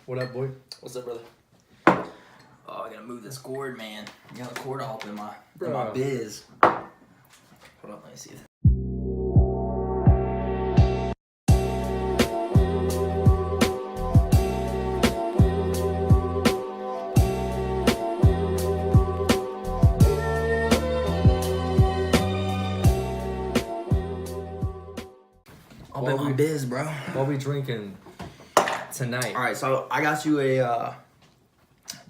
What up, boy? What's up, brother? Oh, I gotta move this cord, man. I got the cord all up in my biz. Hold on, let me see. All in my biz, bro. What we drinking tonight? All right, so I got you a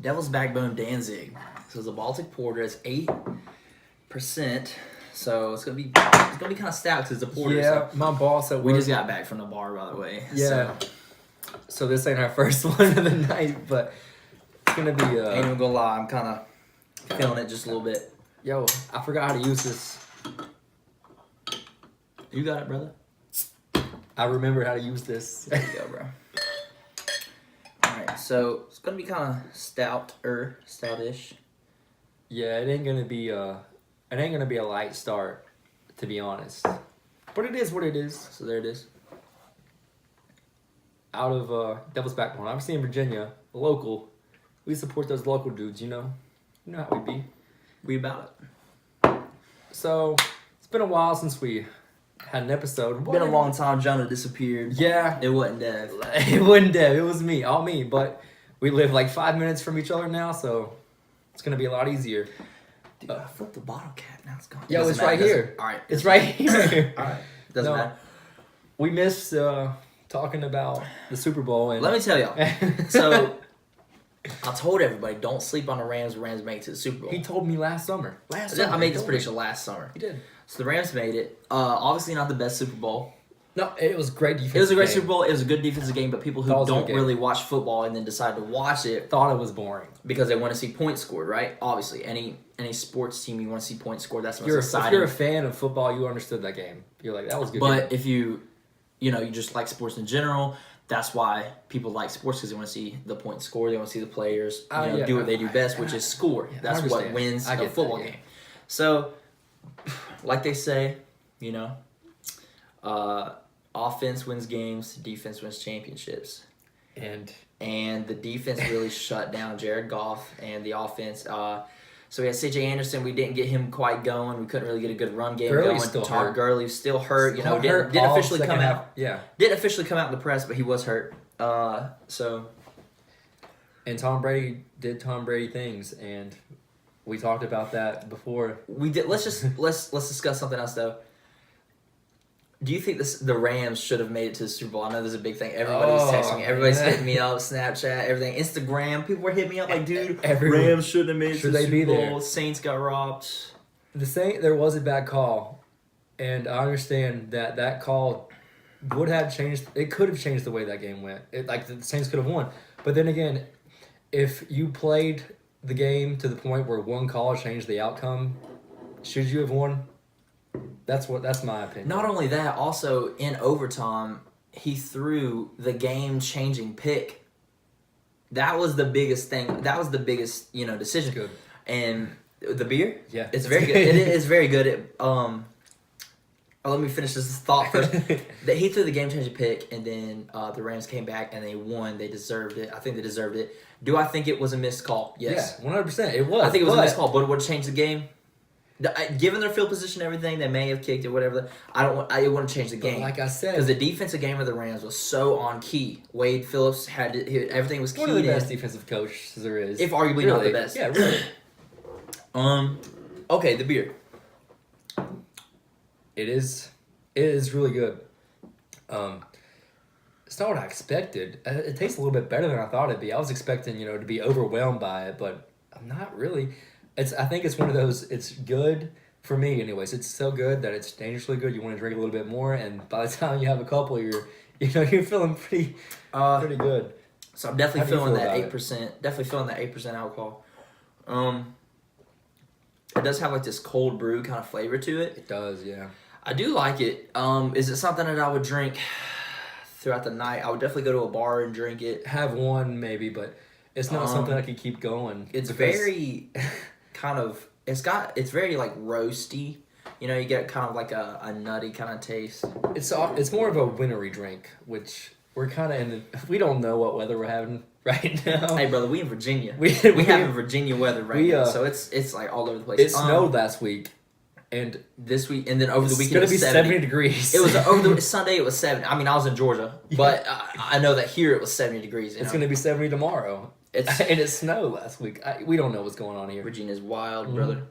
Devil's Backbone Danzig. This is a Baltic porter. It's 8%, so it's gonna be kind of stout because it's a porter. Yeah, so. my boss at work. We just got back from the bar, by the way. Yeah. So this ain't our first one of the night, but it's gonna be. Ain't even gonna lie, I'm kind of feeling it just a little bit. Yo, I forgot how to use this. You got it, brother. I remember how to use this. There you go, bro. Alright, so it's gonna be kind of stoutish. Yeah, it ain't gonna be a light start, to be honest. But it is what it is. So there it is. Out of Devil's Backbone. Obviously in Virginia, local. We support those local dudes, you know. You know how we be. We about it. So it's been a while since we had an episode. Been a long time. Jonah disappeared. Yeah. It wasn't Dev. It wasn't Dev. It was me. All me. But we live like 5 minutes from each other now, so it's going to be a lot easier. Dude, I flipped the bottle cap. Now it's gone. Yo, it's right here. Alright. It's right here. Alright. Doesn't matter. We missed talking about the Super Bowl. And Let me tell y'all. So, I told everybody, don't sleep on the Rams. The Rams made it to the Super Bowl. He told me last summer. I made this prediction last summer. He did. So the Rams made it. Obviously not the best Super Bowl. No, it was a great defense. It was a great Super Bowl. It was a good defensive game, but people who don't really watch football and then decide to watch it thought it was boring because they want to see points scored, right? Obviously, any sports team you want to see points scored. That's what's exciting. If you're a fan of football, you understood that game. You're like, that was good. But if you just like sports in general, that's why people like sports because they want to see the points scored. They want to see the players do what they do best, which is score. Yeah, that's what wins a football game. So, like they say, offense wins games, defense wins championships. And the defense really shut down Jared Goff and the offense. So we had C.J. Anderson. We didn't get him quite going. We couldn't really get a good run game going. Todd Gurley's still hurt. Didn't officially come out. Yeah. Didn't officially come out in the press, but he was hurt. And Tom Brady did Tom Brady things, and we talked about that before. We did. Let's discuss something else though. Do you think the Rams should have made it to the Super Bowl? I know there's a big thing. Everybody's texting me. Everybody's hitting me up. Snapchat, everything. Instagram. People were hitting me up like, dude, Rams shouldn't have made it to the Super Bowl. There? Saints got robbed. There was a bad call. And I understand that call would have changed. It could have changed the way that game went. The Saints could have won. But then again, if you played the game to the point where one call changed the outcome, should you have won? That's my opinion. Not only that, also in overtime, he threw the game-changing pick. That was the biggest thing. That was the biggest, decision. Good. And the beer? Yeah. It's very good. It is very good. Let me finish this thought first. He threw the game-changing pick, and then the Rams came back, and they won. They deserved it. I think they deserved it. Do I think it was a missed call? Yes. Yeah, 100%. It was. I think it was a missed call, but it would have changed the game. Given their field position and everything, they may have kicked it, whatever. It wouldn't change the game. But like I said, because the defensive game of the Rams was so on key. Wade Phillips everything was key. One of the best defensive coaches there is, if arguably not the best. Yeah, really. Okay, the beer. It is really good. It's not what I expected. It tastes a little bit better than I thought it'd be. I was expecting to be overwhelmed by it, but I'm not really. I think it's one of those. It's good for me, anyways. It's so good that it's dangerously good. You want to drink a little bit more, and by the time you have a couple, you're feeling pretty good. So I'm definitely feeling that 8%. Definitely feeling that 8% alcohol. It does have this cold brew kind of flavor to it. It does, yeah. I do like it. Is it something that I would drink throughout the night? I would definitely go to a bar and drink it. Have one maybe, but it's not something I can keep going. It's very it's very roasty. You get kind of like a nutty kind of taste. It's more of a wintery drink, which we're kind of we don't know what weather we're having right now. Hey, brother, we in Virginia. We having Virginia weather right now, so it's like all over the place. It snowed last week, and this week, and then over the weekend it's gonna be 70 degrees. It was over the Sunday. It was 70. I mean, I was in Georgia, but I know that here it was 70 degrees. It's gonna be 70 tomorrow. And it snowed last week. We don't know what's going on here. Virginia's wild, brother.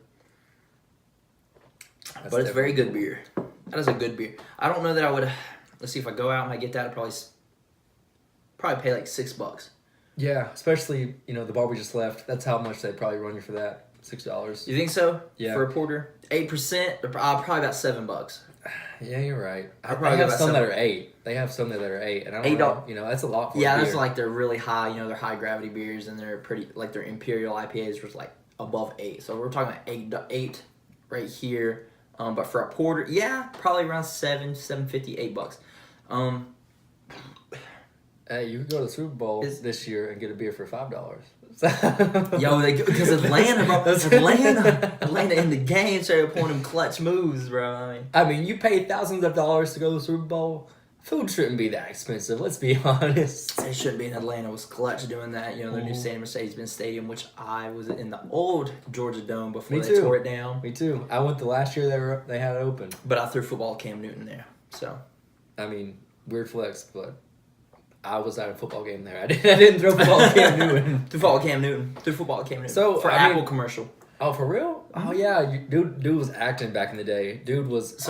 But it's very good beer. That is a good beer. I don't know that I would. Let's see if I go out and I get that. I'd probably pay like $6. Yeah, especially the bar we just left. That's how much they probably run you for that. $6. You think so? Yeah. For a porter, 8%, probably about $7. Yeah, you're right. I probably have some that are 8. They have some that are 8, and I don't know. That's a lot for a beer. Those are like they're really high. They're high gravity beers, and they're pretty like their imperial IPAs was like above 8. So we're talking about 8 right here. But for a porter, probably around $7.50, $8. Hey, you could go to the Super Bowl this year and get a beer for $5. Yo, because Atlanta, bro, Atlanta in the game started pulling them clutch moves, bro. I mean, you pay thousands of dollars to go to the Super Bowl. Food shouldn't be that expensive. Let's be honest. It shouldn't be in Atlanta. It was clutch doing that. Their new Mercedes-Benz Stadium, which I was in the old Georgia Dome before they tore it down. Me too. I went the last year they had it open. But I threw football at Cam Newton there. So, I mean, weird flex, but I was at a football game there. I didn't throw football at Cam Newton. Threw football at Cam Newton. So for Apple commercial. Oh, for real? Oh yeah, dude was acting back in the day. Dude was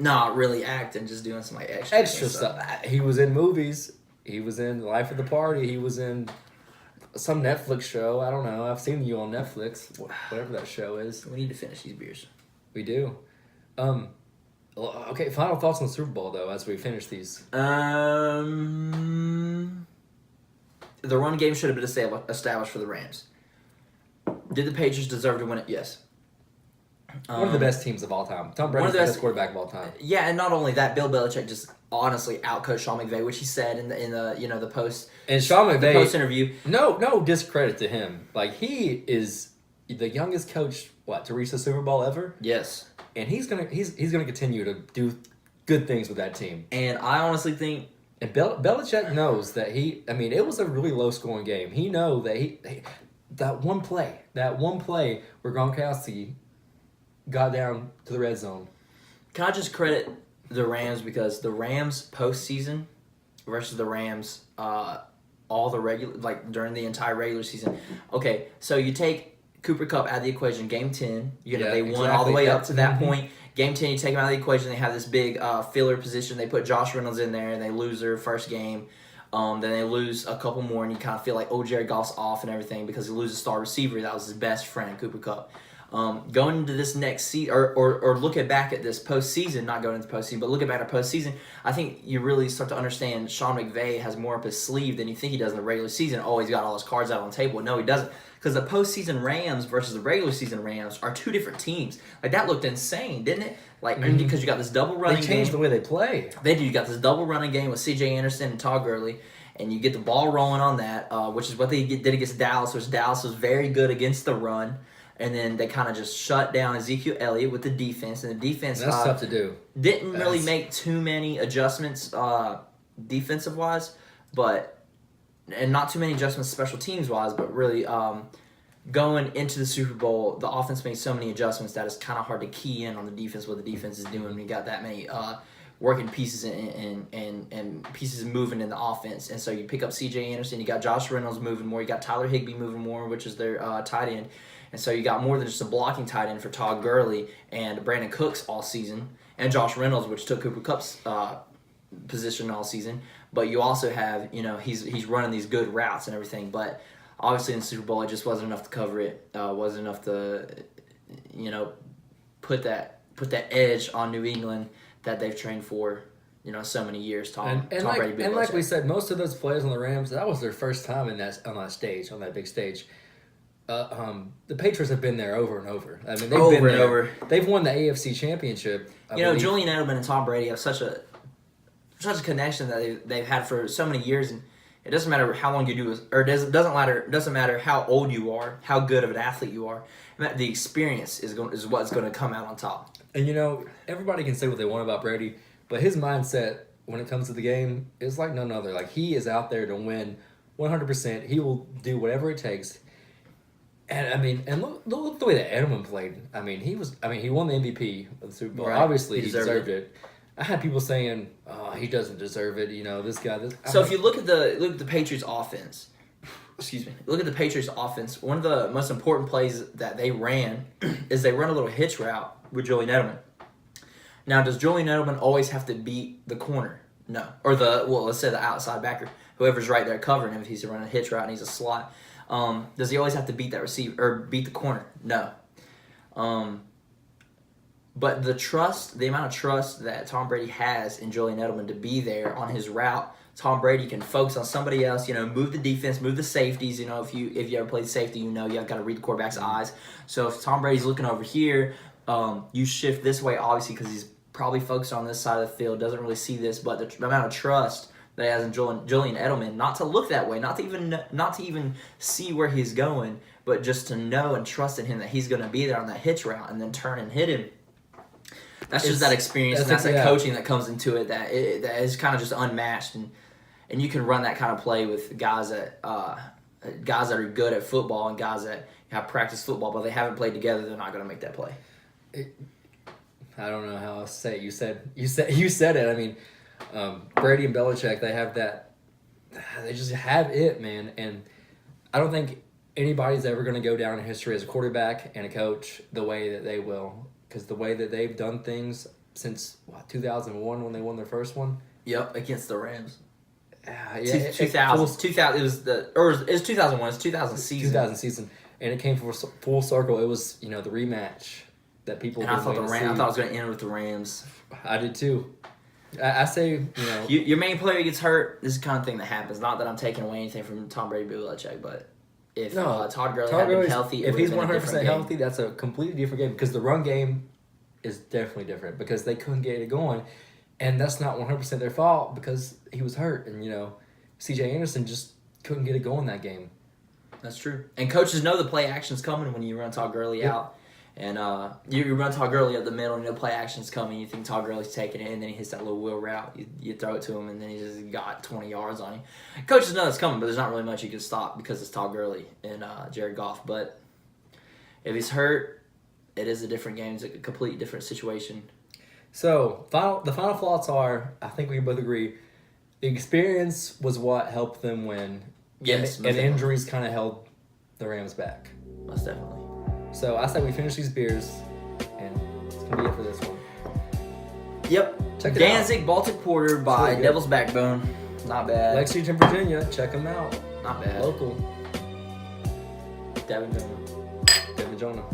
not really acting, just doing some like extra stuff. He was in movies. He was in Life of the Party. He was in some Netflix show. I don't know. I've seen you on Netflix, whatever that show is. We need to finish these beers. We do. Okay, final thoughts on the Super Bowl though, as we finish these. The run game should have been established for the Rams. Did the Patriots deserve to win it? Yes. One of the best teams of all time. Tom Brady's the best quarterback of all time. Yeah, and not only that, Bill Belichick just honestly outcoached Sean McVay, which he said in the post. And Sean McVay, the post interview. No discredit to him. Like, he is the youngest coach to reach the Super Bowl ever. Yes. And he's gonna continue to do good things with that team. And I honestly think. And Belichick knows that it was a really low scoring game. He knows that that one play where Gronkowski got down to the red zone. Can I just credit the Rams because the Rams postseason versus the Rams all the during the entire regular season. Okay, so you take Cooper Kupp out of the equation, game 10. They won all the way up to that point. Game 10, you take them out of the equation. They have this big filler position. They put Josh Reynolds in there, and they lose their first game. Then they lose a couple more, and you kind of feel like, Jared Goff's off and everything because he loses a star receiver. That was his best friend, Cooper Kupp. Going into this next season, or looking back at this postseason, not going into postseason, but looking back at postseason, I think you really start to understand Sean McVay has more up his sleeve than you think he does in the regular season. Oh, he's got all his cards out on the table. No, he doesn't. Because the postseason Rams versus the regular season Rams are two different teams. Like, that looked insane, didn't it? Like, because you got this double running game. They changed the way they play. They do. You got this double running game with C.J. Anderson and Todd Gurley, and you get the ball rolling on that, which is what they did against Dallas, which Dallas was very good against the run. And then they kind of just shut down Ezekiel Elliott with the defense. And the defense that's tough to do. Didn't really make too many adjustments defensive-wise, and not too many adjustments special teams-wise, but really going into the Super Bowl, the offense made so many adjustments that it's kind of hard to key in on the defense, what the defense is doing when you got that many working pieces and pieces moving in the offense. And so you pick up C.J. Anderson, you got Josh Reynolds moving more, you got Tyler Higbee moving more, which is their tight end. And so you got more than just a blocking tight end for Todd Gurley and Brandon Cooks all season, and Josh Reynolds, which took Cooper Kupp's position all season. But you also have, he's running these good routes and everything. But obviously in the Super Bowl, it just wasn't enough to cover it. Wasn't enough to, put that edge on New England that they've trained for, so many years. Tom Brady, and like we said, most of those players on the Rams, that was their first time on that big stage. The Patriots have been there over and over. I mean, they've been there. Over. They've won the AFC Championship. Julian Edelman and Tom Brady have such a connection that they've had for so many years, and it doesn't matter how long you do, or it doesn't matter how old you are, how good of an athlete you are. The experience is what's going to come out on top. And everybody can say what they want about Brady, but his mindset when it comes to the game is like none other. Like, he is out there to win 100%. He will do whatever it takes. And I mean, and look the way that Edelman played. I mean, he won the MVP of the Super Bowl. Right. Obviously, he deserved it. I had people saying, "Oh, he doesn't deserve it." You know, this guy. So if you look at the Patriots offense, excuse me, look at the Patriots offense. One of the most important plays that they ran is they run a little hitch route with Julian Edelman. Now, does Julian Edelman always have to beat the corner? No, or let's say the outside backer, whoever's right there covering him if he's running a hitch route and he's a slot. Does he always have to beat that receiver or beat the corner? No. But the amount of trust that Tom Brady has in Julian Edelman to be there on his route, Tom Brady can focus on somebody else. You know, move the defense, move the safeties. You know, if you ever played safety, you know you got to read the quarterback's eyes. So if Tom Brady's looking over here, you shift this way, obviously, because he's probably focused on this side of the field, doesn't really see this, but the amount of trust that he has in Julian Edelman, not to look that way, not to even see where he's going, but just to know and trust in him that he's going to be there on that hitch route and then turn and hit him. That's just that experience, and that's that coaching that comes into it that is kind of just unmatched, and you can run that kind of play with guys that are good at football and guys that have practiced football, but they haven't played together. They're not going to make that play. I don't know how else to say it. You said it. I mean, Brady and Belichick, they have that. They just have it, man. And I don't think anybody's ever going to go down in history as a quarterback and a coach the way that they will. Because the way that they've done things since 2001 when they won their first one. Yep, against the Rams. Yeah, 2000. It was 2001. It's 2000 season. 2000 season, and it came full circle. It was the rematch that people. And I thought I thought it was going to end with the Rams. I did too. I say your main player gets hurt. This is the kind of thing that happens. Not that I'm taking away anything from Tom Brady, Belichick, but. If Todd Gurley had been healthy, if he's 100% healthy, that's a completely different game because the run game is definitely different because they couldn't get it going, and that's not 100% their fault because he was hurt, and C.J. Anderson just couldn't get it going that game. That's true, and coaches know the play action's coming when you run Todd Gurley out, and you run Todd Gurley up the middle, and the play action's coming. You think Todd Gurley's taking it, and then he hits that little wheel route. You throw it to him, and then he just got 20 yards on him. Coaches know it's coming, but there's not really much you can stop because it's Todd Gurley and Jared Goff. But if he's hurt, it is a different game. It's a completely different situation. So the final thoughts are, I think we both agree, the experience was what helped them win. Yes, and injuries kind of held the Rams back. Most definitely. So I say we finish these beers, and it's going to be it for this one. Yep. Check it Danzig out. Baltic Porter by really Devil's Backbone. Not bad. Lexington, Virginia. Check them out. Not bad. Local. Devin Jonah. Jonah.